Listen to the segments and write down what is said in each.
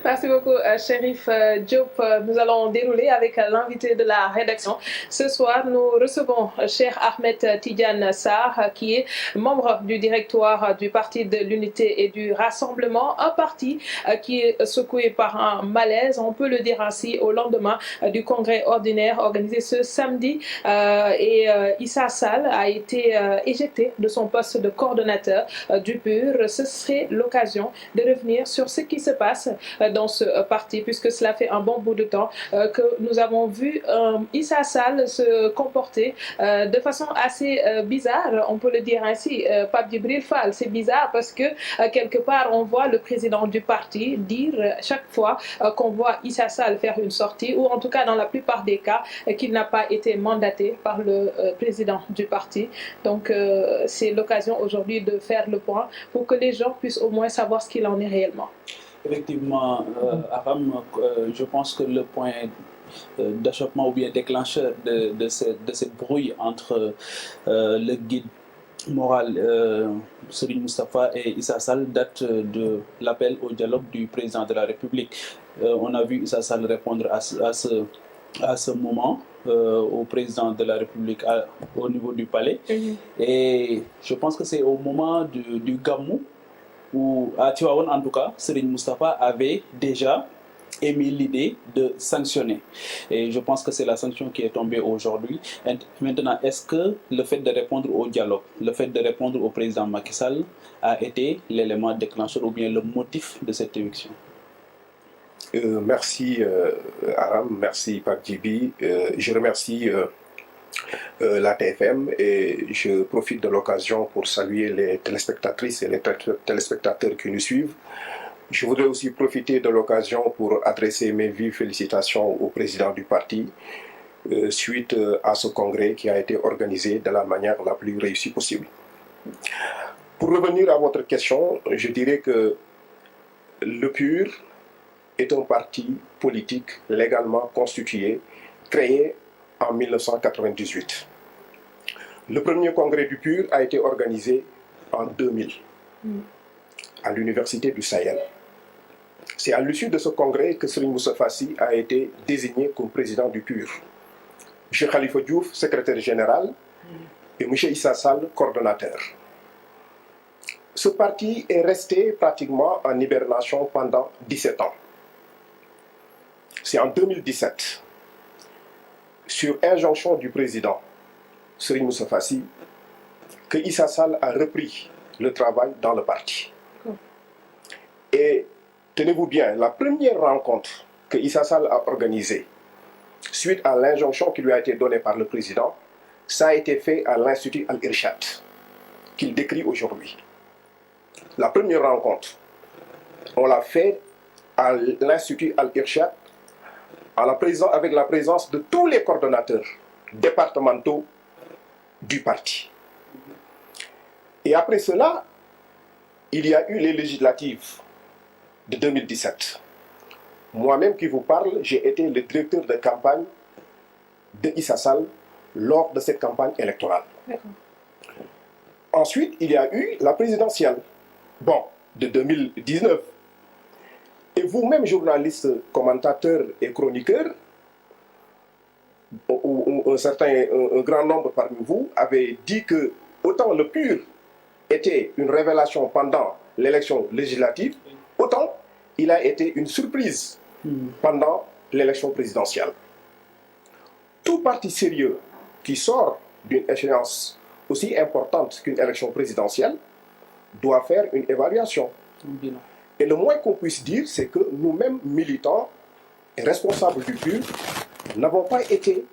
Merci beaucoup, Chérif Diop. Nous allons dérouler avec l'invité de la rédaction. Ce soir, nous recevons Cheikh Ahmed Tidiane Sarr, qui est membre du directoire du Parti de l'Unité et du Rassemblement, un parti qui est secoué par un malaise, on peut le dire ainsi, au lendemain du congrès ordinaire organisé ce samedi. Issa Sall a été éjecté de son poste de coordonnateur du PUR. Ce serait l'occasion de revenir sur ce qui se passe dans ce parti, puisque cela fait un bon bout de temps que nous avons vu Issa Sall se comporter de façon assez bizarre, on peut le dire ainsi. Pape Djibril Fall, c'est bizarre parce que quelque part on voit le président du parti dire chaque fois qu'on voit Issa Sall faire une sortie, ou en tout cas dans la plupart des cas qu'il n'a pas été mandaté par le président du parti. Donc c'est l'occasion aujourd'hui de faire le point pour que les gens puissent au moins savoir ce qu'il en est réellement. Effectivement, Aram, je pense que le point d'achoppement ou bien déclencheur de cette brouille entre le guide moral Serigne Moustapha et Issa Sall date de l'appel au dialogue du président de la République. On a vu Issa Sall répondre à ce moment au président de la République au niveau du palais. Et je pense que c'est au moment du Gamou, où à Tivaouane en tout cas, Serigne Moustapha avait déjà émis l'idée de sanctionner. Et je pense que c'est la sanction qui est tombée aujourd'hui. Maintenant, est-ce que le fait de répondre au dialogue, le fait de répondre au président Macky Sall a été l'élément déclencheur ou bien le motif de cette éviction? Merci Aram, merci Pape Djibi. Je remercie la TFM et je profite de l'occasion pour saluer les téléspectatrices et les téléspectateurs qui nous suivent. Je voudrais aussi profiter de l'occasion pour adresser mes vives félicitations au président du parti suite à ce congrès qui a été organisé de la manière la plus réussie possible. Pour revenir à votre question, je dirais que le PUR est un parti politique légalement constitué, créé en 1998. Le premier congrès du PUR a été organisé en 2000 à l'Université du Sahel. C'est à l'issue de ce congrès que Serigne Moustapha Sy a été désigné comme président du PUR. M. Khalifa Diouf, secrétaire général, et M. Issa Sall, coordonnateur. Ce parti est resté pratiquement en hibernation pendant 17 ans. C'est en 2017, sur injonction du président Serigne Moustapha Sy, que Issa Sall a repris le travail dans le parti. Et tenez-vous bien, la première rencontre que Issa Sall a organisée suite à l'injonction qui lui a été donnée par le président, ça a été fait à l'Institut Al-Irshad, qu'il décrit aujourd'hui. La première rencontre, on l'a fait à l'Institut Al-Irshad avec la présence de tous les coordonnateurs départementaux du parti. Et après cela, il y a eu les législatives de 2017. Moi-même qui vous parle, j'ai été le directeur de campagne de Issa Sall lors de cette campagne électorale. Ensuite, il y a eu la présidentielle, de 2019. Et vous-même, journalistes, commentateurs et chroniqueurs, un grand nombre parmi vous, avez dit que autant le PUR était une révélation pendant l'élection législative, autant il a été une surprise pendant l'élection présidentielle. Tout parti sérieux qui sort d'une échéance aussi importante qu'une élection présidentielle doit faire une évaluation. Et le moins qu'on puisse dire, c'est que nous-mêmes, militants et responsables du PUR, n'avons pas été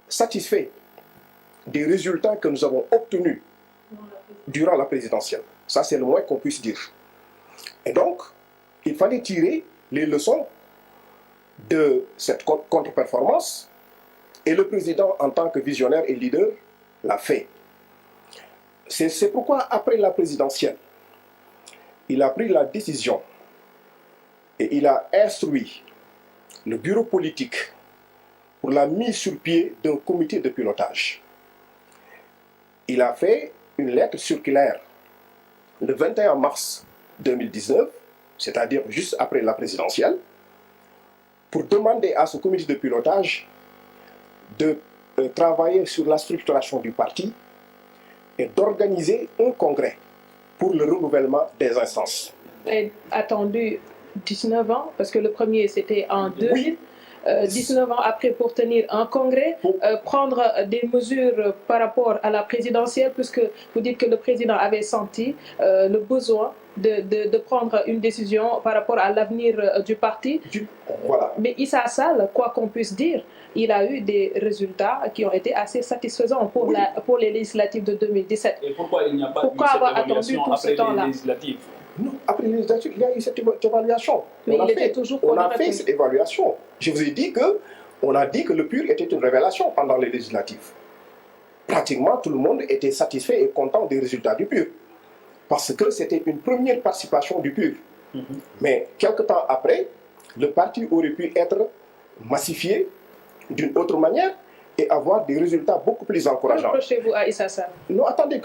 satisfaits des résultats que nous avons obtenus durant la présidentielle. Ça, c'est le moins qu'on puisse dire. Et donc, il fallait tirer les leçons de cette contre-performance, et le président, en tant que visionnaire et leader, l'a fait. C'est pourquoi, après la présidentielle, il a pris la décision et il a instruit le bureau politique pour la mise sur pied d'un comité de pilotage. Il a fait une lettre circulaire le 21 mars 2019 c'est-à-dire juste après la présidentielle, pour demander à ce comité de pilotage de travailler sur la structuration du parti et d'organiser un congrès pour le renouvellement des instances. Et attendu 19 ans, parce que le premier c'était en 2000. Oui. 19 ans après pour tenir un congrès, prendre des mesures par rapport à la présidentielle, puisque vous dites que le président avait senti le besoin de prendre une décision par rapport à l'avenir du parti. Voilà. Mais Issa Sall, quoi qu'on puisse dire, il a eu des résultats qui ont été assez satisfaisants pour, pour les législatives de 2017. Et pourquoi il n'y a pas eu cette avoir attendu tout ce temps-là? Les législatives? Non, après les législatives, il y a eu cette évaluation. Mais il était toujours on a fait cette évaluation. Je vous ai dit qu'on a dit que le PUR était une révélation pendant les législatives. Pratiquement tout le monde était satisfait et content des résultats du PUR. Parce que c'était une première participation du PUR. Mais quelque temps après, le parti aurait pu être massifié d'une autre manière et avoir des résultats beaucoup plus encourageants. Reprochez-vous à Issa Sall? Non, attendez,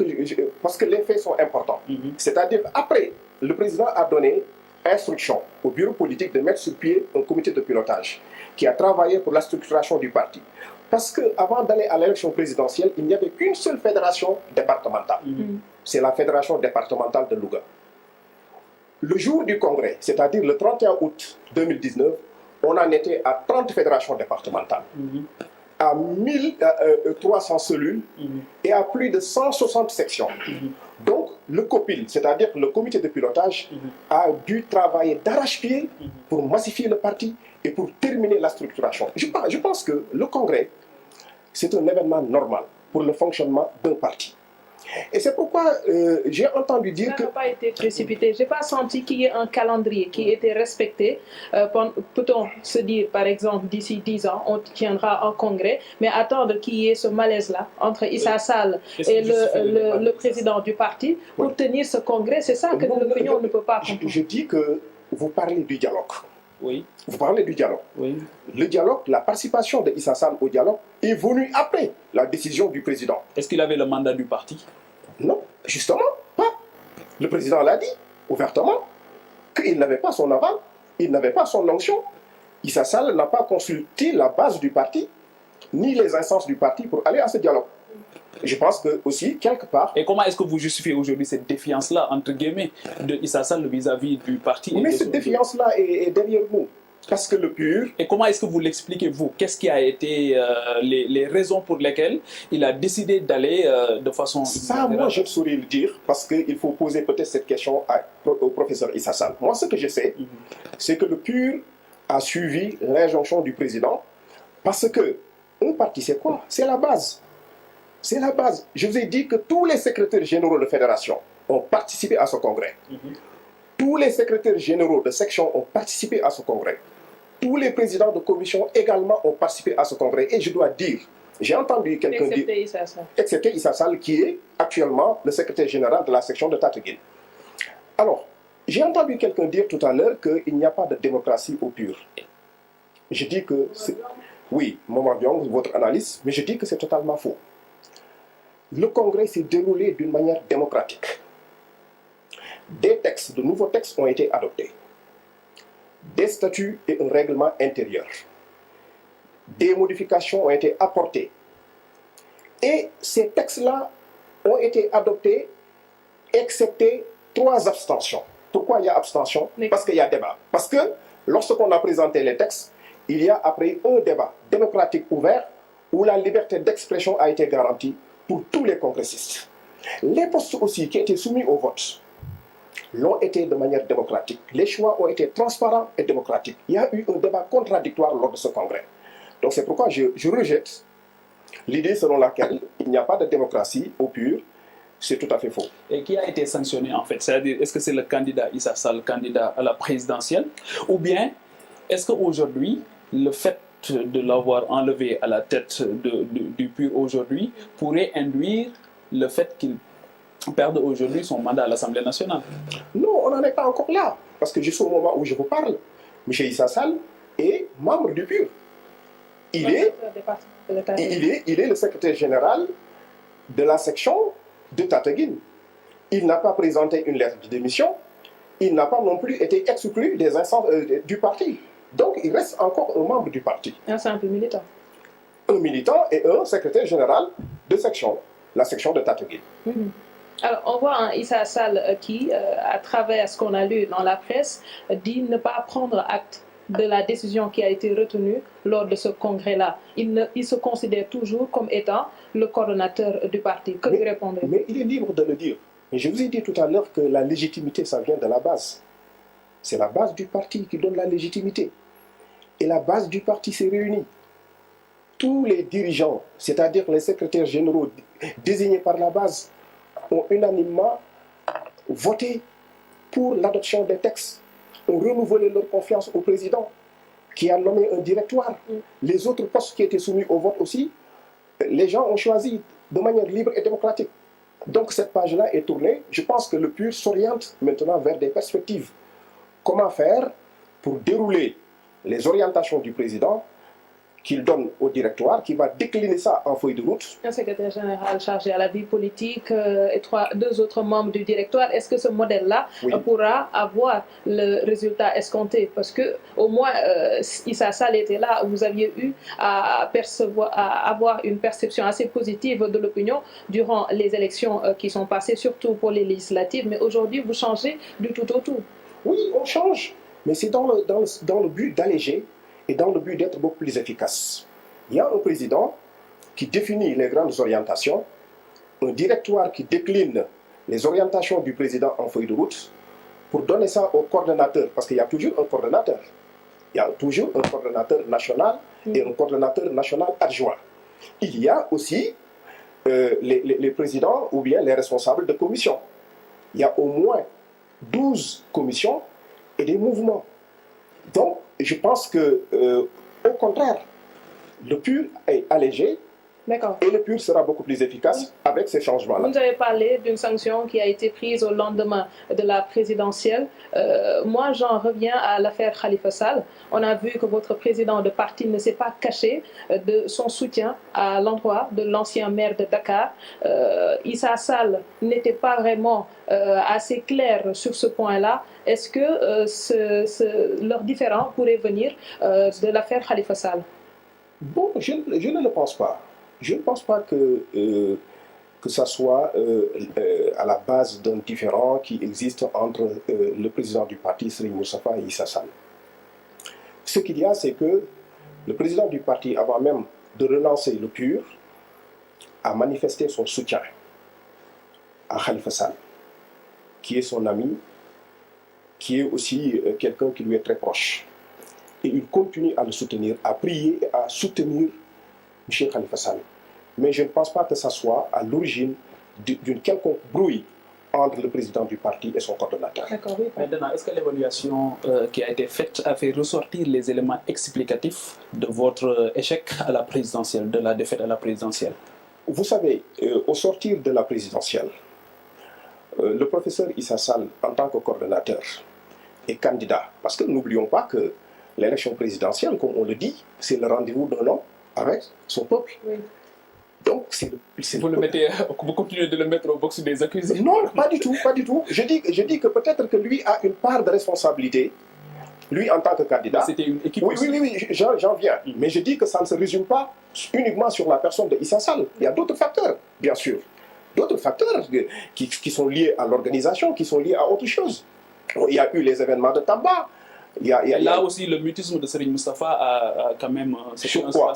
parce que les faits sont importants. C'est-à-dire, après, le président a donné instruction au bureau politique de mettre sur pied un comité de pilotage qui a travaillé pour la structuration du parti. Parce qu'avant d'aller à l'élection présidentielle, il n'y avait qu'une seule fédération départementale. C'est la fédération départementale de Louga. Le jour du congrès, c'est-à-dire le 31 août 2019, on en était à 30 fédérations départementales, à 1300 cellules et à plus de 160 sections. Donc, le COPIL, c'est-à-dire le comité de pilotage, a dû travailler d'arrache-pied pour massifier le parti et pour terminer la structuration. Je pense que le congrès, c'est un événement normal pour le fonctionnement d'un parti. Et c'est pourquoi j'ai entendu dire que... Ça n'a pas été précipité. Je n'ai pas senti qu'il y ait un calendrier qui était respecté. Peut-on se dire, par exemple, d'ici 10 ans, on tiendra un congrès, mais attendre qu'il y ait ce malaise-là entre Issa Sall et le président du parti pour tenir ce congrès, c'est ça que l'opinion ne peut pas comprendre. Je dis que vous parlez du dialogue. Oui. Vous parlez du dialogue. Oui. Le dialogue, la participation de Issa Sall au dialogue est venue après la décision du président. Est-ce qu'il avait le mandat du parti? Non, justement, pas. Le président l'a dit ouvertement qu'il n'avait pas son aval, il n'avait pas son onction. Issa Sall n'a pas consulté la base du parti, ni les instances du parti pour aller à ce dialogue. Je pense que aussi, quelque part... Et comment est-ce que vous justifiez aujourd'hui cette défiance-là, entre guillemets, de Issa Sall vis-à-vis du parti? Mais cette défiance-là est derrière nous. Parce que le PUR... Et comment est-ce que vous l'expliquez, vous? Qu'est-ce qui a été les raisons pour lesquelles il a décidé d'aller de façon... Ça, moi, je ne saurais le dire, parce qu'il faut poser peut-être cette question au professeur Issa Sall. Moi, ce que je sais, c'est que le PUR a suivi l'injonction du président, parce que un parti, c'est quoi? C'est la base. C'est la base. Je vous ai dit que tous les secrétaires généraux de fédération ont participé à ce congrès. Tous les secrétaires généraux de section ont participé à ce congrès. Tous les présidents de commission également ont participé à ce congrès. Et je dois dire, j'ai entendu quelqu'un dire... Excepté Issa Sall, qui est actuellement le secrétaire général de la section de Tataguine. Alors, j'ai entendu quelqu'un dire tout à l'heure qu'il n'y a pas de démocratie au PUR. Je dis que... Oui, Maman Diong, votre analyse, mais je dis que c'est totalement faux. Le congrès s'est déroulé d'une manière démocratique. Des textes, de nouveaux textes ont été adoptés. Des statuts et un règlement intérieur. Des modifications ont été apportées. Et ces textes-là ont été adoptés, excepté 3 abstentions. Pourquoi il y a abstention? Parce qu'il y a débat. Parce que lorsqu'on a présenté les textes, il y a après un débat démocratique ouvert où la liberté d'expression a été garantie pour tous les congressistes. Les postes aussi qui étaient soumis au vote l'ont été de manière démocratique. Les choix ont été transparents et démocratiques. Il y a eu un débat contradictoire lors de ce congrès. Donc c'est pourquoi je rejette l'idée selon laquelle il n'y a pas de démocratie au PUR. C'est tout à fait faux. Et qui a été sanctionné en fait? C'est-à-dire, est-ce que c'est le candidat Issa Sall, candidat à la présidentielle? Ou bien, est-ce qu'aujourd'hui, le fait de l'avoir enlevé à la tête du PUR aujourd'hui pourrait induire le fait qu'il perde aujourd'hui son mandat à l'Assemblée nationale? Non, on n'en est pas encore là. Parce que jusqu'au moment où je vous parle, M. Issa Sall est membre du PUR. Il est le secrétaire général de la section de Tataguine. Il n'a pas présenté une lettre de démission il n'a pas non plus été exclu des instances du parti. Donc, il reste encore un membre du parti. Un simple militant. Un militant et un secrétaire général de section, la section de Tataguine. Alors, on voit un Issa Sall qui, à travers ce qu'on a lu dans la presse, dit ne pas prendre acte de la décision qui a été retenue lors de ce congrès-là. Il se considère toujours comme étant le coordonnateur du parti. Que lui répondez-vous? Mais il est libre de le dire. Mais je vous ai dit tout à l'heure que la légitimité, ça vient de la base. C'est la base du parti qui donne la légitimité. Et la base du parti s'est réunie. Tous les dirigeants, c'est-à-dire les secrétaires généraux désignés par la base, ont unanimement voté pour l'adoption des textes, ont renouvelé leur confiance au président, qui a nommé un directoire. Les autres postes qui étaient soumis au vote aussi, les gens ont choisi de manière libre et démocratique. Donc cette page-là est tournée. Je pense que le PUR s'oriente maintenant vers des perspectives. Comment faire pour dérouler les orientations du président qu'il donne au directoire, qui va décliner ça en feuille de route. Un secrétaire général chargé à la vie politique et deux autres membres du directoire. Est-ce que ce modèle-là pourra avoir le résultat escompté? Parce que au moins, Issa Sall était là, vous aviez eu à avoir une perception assez positive de l'opinion durant les élections qui sont passées, surtout pour les législatives. Mais aujourd'hui, vous changez du tout au tout. Oui, on change, mais c'est dans le but d'alléger et dans le but d'être beaucoup plus efficace. Il y a un président qui définit les grandes orientations, un directoire qui décline les orientations du président en feuille de route pour donner ça au coordonnateur, parce qu'il y a toujours un coordonnateur. Il y a toujours un coordonnateur national et un coordonnateur national adjoint. Il y a aussi les présidents ou bien les responsables de commission. Il y a au moins 12 commissions et des mouvements. Donc, je pense que, au contraire, le PUR est allégé et le PUR sera beaucoup plus efficace avec ces changements-là. Vous avez parlé d'une sanction qui a été prise au lendemain de la présidentielle. Moi, j'en reviens à l'affaire Khalifa Sall. On a vu que votre président de parti ne s'est pas caché de son soutien à l'endroit de l'ancien maire de Dakar. Issa Sall n'était pas vraiment assez clair sur ce point-là. Est-ce que leur différend pourrait venir de l'affaire Khalifa Sall? Bon, je ne le pense pas. Je ne pense pas que ça soit à la base d'un différend qui existe entre le président du parti, Serigne Moustapha, et Issa Sall. Ce qu'il y a, c'est que le président du parti, avant même de relancer le PUR, a manifesté son soutien à Khalifa Sall, qui est son ami, qui est aussi quelqu'un qui lui est très proche. Et il continue à le soutenir, à prier et à soutenir M. Khalifa Sall. Mais je ne pense pas que ça soit à l'origine d'une quelconque brouille entre le président du parti et son coordonnateur. Oui. Maintenant, est-ce que l'évaluation qui a été faite a fait ressortir les éléments explicatifs de votre échec à la présidentielle, de la défaite à la présidentielle? Vous savez, au sortir de la présidentielle, le professeur Issa Sall, en tant que coordonnateur, est candidat. Parce que n'oublions pas que l'élection présidentielle, comme on le dit, c'est le rendez-vous d'un homme avec son peuple. Oui. Donc, vous continuez de le mettre au box des accusés? Non, pas du tout, pas du tout. Je dis que peut-être que lui a une part de responsabilité, lui en tant que candidat. C'était une équipe. Oui, j'en viens. Mais je dis que ça ne se résume pas uniquement sur la personne de Issa Sall. Il y a d'autres facteurs, bien sûr. D'autres facteurs qui sont liés à l'organisation, qui sont liés à autre chose. Il y a eu les événements de Tamba. Là aussi, le mutisme de Serigne Moustapha a quand même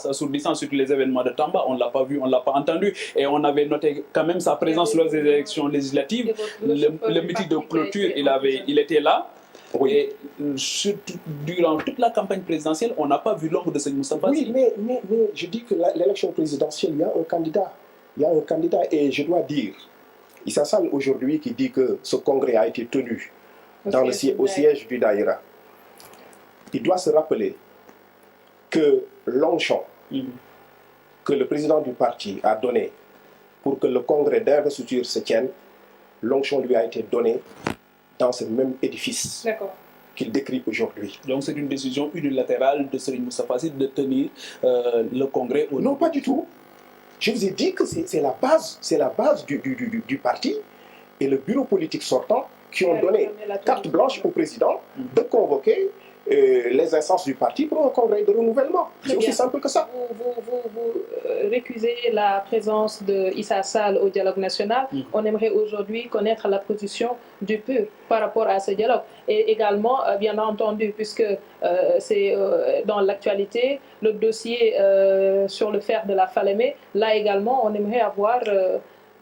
assourdissant sur les événements de Tamba. On ne l'a pas vu, on ne l'a pas entendu. Et on avait noté quand même sa présence lors des élections législatives. Le meeting de clôture, il était là. Oui. Et durant toute la campagne présidentielle, on n'a pas vu l'ombre de Serigne Moustapha. Oui, mais je dis que l'élection présidentielle, il y a un candidat. Il y a un candidat et je dois dire, Issa Sall aujourd'hui qui dit que ce congrès a été tenu au siège du Daïra. Il doit se rappeler que l'onction que le président du parti a donné pour que le congrès d'investiture se tienne, l'onction lui a été donnée dans ce même édifice qu'il décrit aujourd'hui. Donc c'est une décision unilatérale de Serigne Moustapha Sy de tenir le congrès au... Non, pas du tout. Je vous ai dit que c'est la base du parti et le bureau politique sortant qui ont donné carte blanche au président de convoquer les instances du parti pour un congrès de renouvellement. C'est aussi simple que ça. Vous récusez la présence de Issa Sall au dialogue national. On aimerait aujourd'hui connaître la position du PUR par rapport à ce dialogue. Et également, bien entendu, puisque c'est dans l'actualité, le dossier sur le fer de la Falémé, là également, on aimerait avoir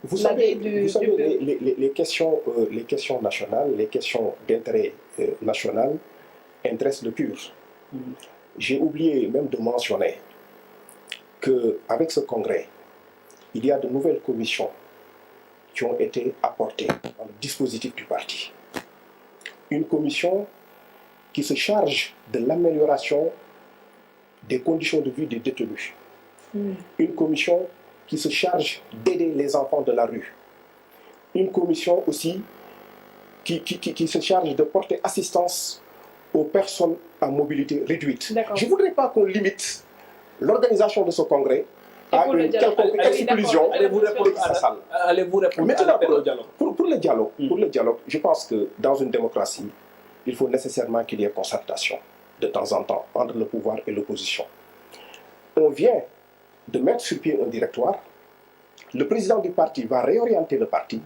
vous savez, les questions nationales, les questions d'intérêt national intéressent le PUR. J'ai oublié même de mentionner qu'avec ce congrès, il y a de nouvelles commissions qui ont été apportées dans le dispositif du parti. Une commission qui se charge de l'amélioration des conditions de vie des détenus. Une commission qui se charge d'aider les enfants de la rue. Une commission aussi qui se charge de porter assistance aux personnes à mobilité réduite. Je ne voudrais pas qu'on limite l'organisation de ce congrès à une quelconque exclusion pour Issa Sall. Allez-vous répondre maintenant, à l'appel au dialogue? Pour le dialogue, je pense que dans une démocratie, il faut nécessairement qu'il y ait concertation de temps en temps entre le pouvoir et l'opposition. On vient de mettre sur pied un directoire. Le président du parti va réorienter le parti,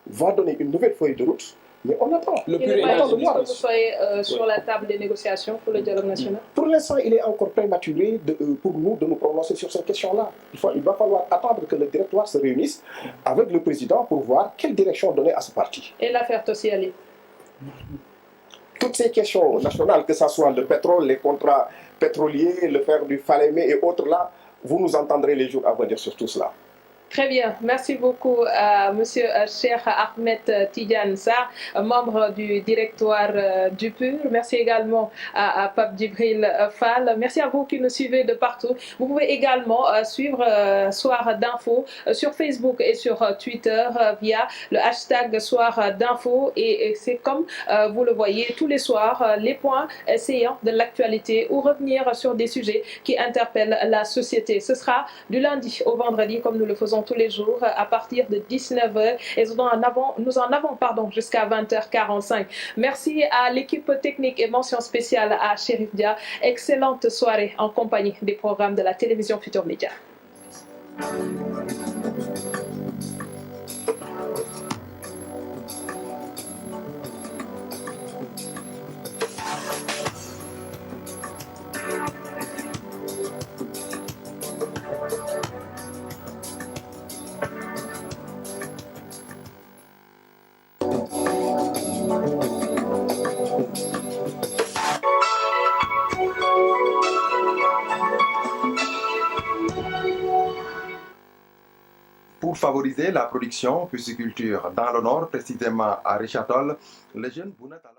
va donner une nouvelle feuille de route, mais on attend. Il n'est pas juste que vous soyez sur la table des négociations pour le dialogue national. Pour l'instant, il est encore prématuré pour nous de nous prononcer sur cette question-là. Il va falloir attendre que le directoire se réunisse avec le président pour voir quelle direction donner à ce parti. Et l'affaire Tossiali? Toutes ces questions nationales, que ce soit le pétrole, les contrats pétroliers, le fer du Falémé et autres là, vous nous entendrez les jours à venir sur tout cela. Très bien, merci beaucoup à Monsieur Cheikh Ahmed Tidiane Sarr, membre du directoire du PUR. Merci également à Pape Djibril Fall. Merci à vous qui nous suivez de partout. Vous pouvez également suivre Soir d'Info sur Facebook et sur Twitter via le hashtag Soir d'Info. Et c'est comme vous le voyez tous les soirs, les points saillants de l'actualité ou revenir sur des sujets qui interpellent la société. Ce sera du lundi au vendredi comme nous le faisons tous les jours à partir de 19h et nous en avons jusqu'à 20h45. Merci à l'équipe technique et mention spéciale à Chérif Dia. Excellente soirée en compagnie des programmes de la télévision Futur Média. Pour favoriser la production pisciculture dans le nord, précisément à Richard Toll, les jeunes Bounatala